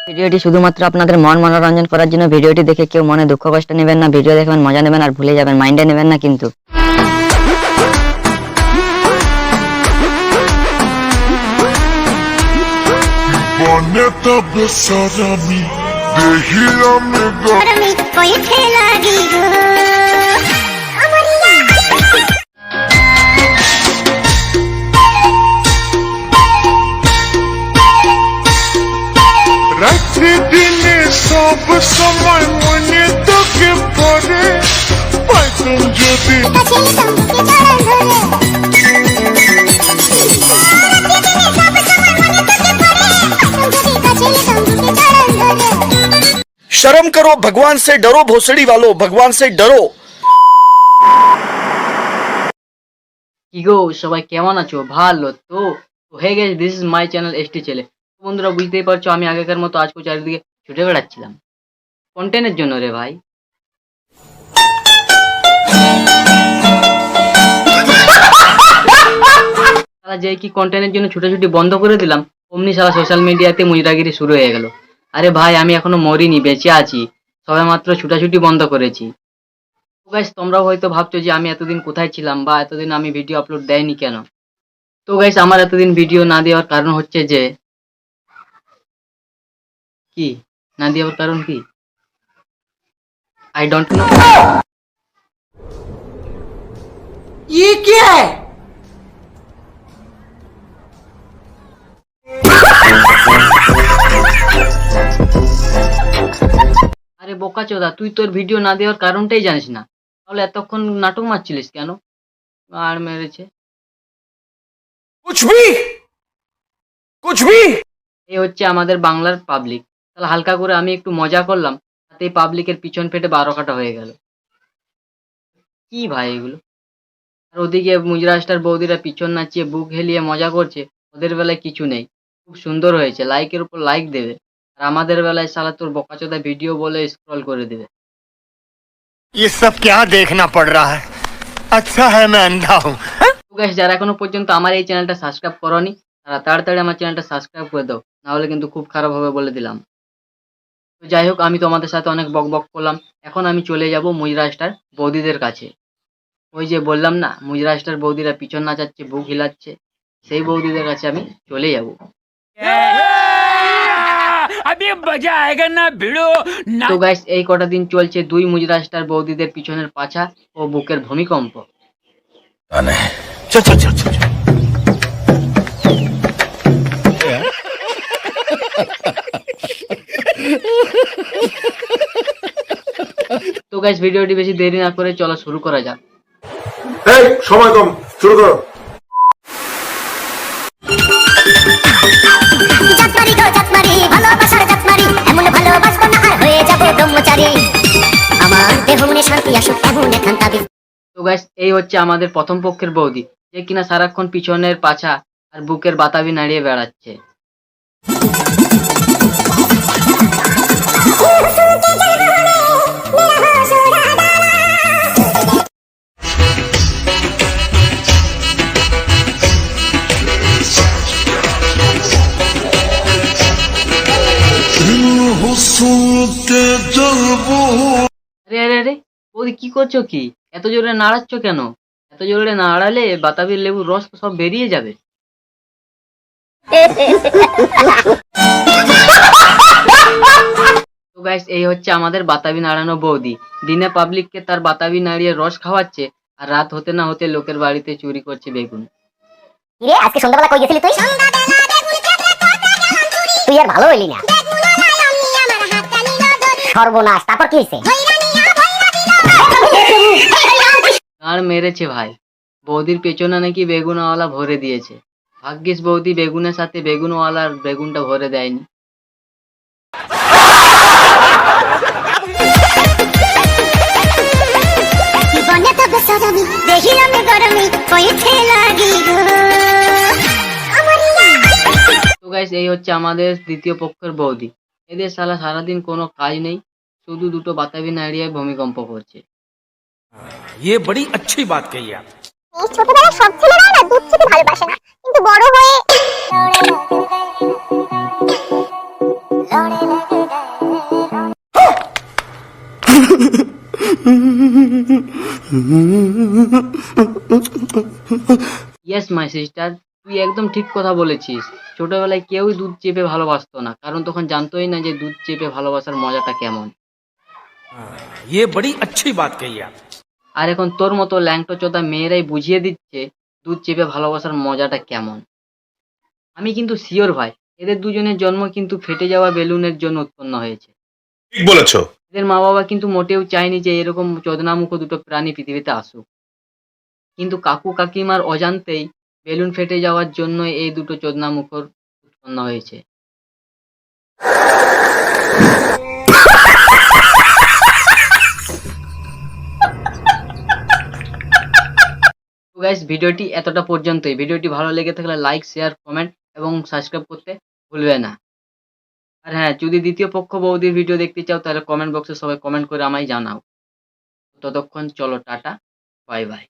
ভিডিওটি শুধুমাত্র আপনাদের মন মনোরঞ্জন করার জন্য। ভিডিওটি দেখে কেউ মনে দুঃখ কষ্ট নেবেন না। ভিডিও দেখবেন, মজা নেবেন আর ভুলে যাবেন, মাইন্ডে নেবেন না কিন্তু। রাত্রি দিনে সব সময় মনে তোকে পড়ে, পাইতুম যদি शर्म करो, भगवान से डरो, भोसड़ी वालों, भगवान से डरो। কি গো সবাই কেমন আছো? ভালো তো? হয়ে গেছে, this is my channel ST ছেলে। বন্ধুরা বুঝতেই পারছো আমি আগেকার মতো আজকে চারিদিকে ছুটে বেড়াচ্ছিলাম কন্টেন্টের জন্য রে ভাই। সারা যেই কি কন্টেন্টের জন্য ছুটাছুটি বন্ধ করে দিলাম, অমনি সারা সোশ্যাল মিডিয়াতে মুজরাগিরি শুরু হয়ে গেল। আরে ভাই আমি এখনো মরিনি, বেঁচে আছি, সবে মাত্র ছুটাছুটি বন্ধ করেছি। তো গাইস তোমরাও হয়তো ভাবছো যে আমি এতদিন কোথায় ছিলাম বা এতদিন আমি ভিডিও আপলোড দেয়নি কেন। তো গাইস আমার এতদিন ভিডিও না দেওয়ার কারণ হচ্ছে যে কি না দেওয়ার কারণ কি আই ডোন্ট নো। ये क्या है? আরে বোকা চোদা, তুই তোর ভিডিও না দেওয়ার কারণটাই জানিস না, তাহলে এতক্ষণ নাটক মারছিলিস কেন? আর মেরেছে कुछ भी এই হচ্ছে আমাদের বাংলার পাবলিক। তাহলে হালকা করে আমি একটু মজা করলাম, তাতে পাবলিকের পিছন ফেটে 12 কাটা হয়ে গেল। কি ভাই এগুলো? আর ওদিকে মুজরাস্টার বৌদিরা পিছন নাচিয়ে বুক হেলিয়ে মজা করছে, ওদের বেলায় কিছু নেই। খুব সুন্দর হয়েছে, লাইকের উপর লাইক দেবে, আর আমাদের বেলায় শালা তোর বকাচোদা ভিডিও বলে স্ক্রল করে দেবে। ये सब क्या देखना पड़ रहा है? अच्छा है मैं अंधा हूँ। তো গাইস যারা এখনো পর্যন্ত আমার এই চ্যানেলটা সাবস্ক্রাইব করোনি, তারা তাড়াতাড়ি আমার চ্যানেলটা সাবস্ক্রাইব করে দাও, না হলে কিন্তু খুব খারাপ হবে বলে দিলাম। তো যাই হোক, আমি তোমাদের সাথে অনেক বক বক করলাম, এখন আমি চলে যাব মুজরাস্টার বৌদিদের কাছে। ওই যে বললাম না, মুজরাস্টার বৌদিরা পিছন নাচাচ্ছে, বুক হিলাচ্ছে, সেই বৌদিদের কাছে আমি চলে যাব। अभी मजा आएगा ना भिड़ो ना। তো গাইস এই কটা দিন চলছে দুই মুজরাস্টার বৌদিদের পিছনের পাছা ও বুকের ভূমিকম্প। चल चल चल चल তো গাইস ভিডিওটি বেশি দেরি না করে চলো শুরু করা যাক। এই সময় কম, শুরু করো। জাতমারি গো জাতমারি, ভালোবাসার জাতমারি, এমন ভালোবাসবো না আর হয়ে যাবো ব্রহ্মচারী। আমার দেহ মনে শান্তি আসুক এমন এখান তাবি। তো গাইস এই হচ্ছে আমাদের প্রথম পক্ষের বৌদি, যে কিনা সারাক্ষণ পিছনের পাছা আর বুকের বাতাবি নাড়িয়ে বেড়াচ্ছে। আরে আরে আরে বৌদি কি করছো? কি এত জোরে নাড়াচ্ছ কেন? এত জোরে নাড়ালে বাতাবির লেবুর রস তো সব বেরিয়ে যাবে। তো গাইস এই হচ্ছে আমাদের বাতাবি নাড়ানো বৌদি, দিনে পাবলিককে তার বাতাবি নাড়িয়ে রস খাওয়াচ্ছে, আর রাত হতে না হতে লোকের বাড়িতে চুরি করছে বেগুন। রে আজকে সন্ধ্যাবেলা কই গেছিলি তুই? তুই আর ভালো হইলি না। সর্বনাশ, তারপর কি হইছে? আর মেরেছে ভাই, বৌদির পেছনে নাকি বেগুনওয়ালা ভরে দিয়েছে। ভাগ্যিস বৌদি বেগুনের সাথে বেগুনওয়ালার বেগুনটা ভরে দেয়নি। তো গাইস এই হচ্ছে আমাদের দ্বিতীয় পক্ষের বৌদি, এদের শালা সারাদিন কোনো কাজ নেই, শুধু দুটো বাতাবি নাড়িয়ে ভূমিকম্প করছে। ये बड़ी अच्छी बात कही आप। এই ছোটবেলায় সব ছেলেরা না দুধ খেতে ভালোবাসে না, কিন্তু বড় হয়ে ইয়েস মাই সিস্টার, তুই একদম ঠিক কথা বলেছিস। ছোটবেলায় কেউই দুধ চেপে ভালোবাসতো না, কারণ তখন জানতোই না যে দুধ চেপে ভালোবাসার মজাটা কেমন। ये बड़ी अच्छी बात कही आप। আর এখন তোর মতো ল্যাংটো চোদা মেয়েরাই বুঝিয়ে দিচ্ছে দুধ চেপে ভালোবাসার মজাটা কেমন। আমি কিন্তু শিওর ভাই, এদের দুজনের জন্ম কিন্তু ফেটে যাওয়া বেলুনের জন্য উৎপন্ন হয়েছে। ঠিক বলেছো। এদের মা বাবা কিন্তু মোটেও চায়নি যে এরকম চোদনামুখ দুটো প্রাণী পৃথিবীতে আসুক, কিন্তু কাকু কাকিমার অজান্তেই বেলুন ফেটে যাওয়ার জন্য এই দুটো চোদনামুখর উৎপন্ন হয়েছে। তো গাইস, ভিডিওটি এতটা পর্যন্তই। ভিডিওটি ভালো লেগে থাকলে লাইক, শেয়ার, কমেন্ট এবং সাবস্ক্রাইব করতে ভুলবে না। আর হ্যাঁ, যদি দ্বিতীয় পক্ষ বৌদির ভিডিও দেখতে চাও তাহলে কমেন্ট বক্সে সবাই কমেন্ট করে আমায় জানাও। ততক্ষণ চলো টাটা, বাই বাই।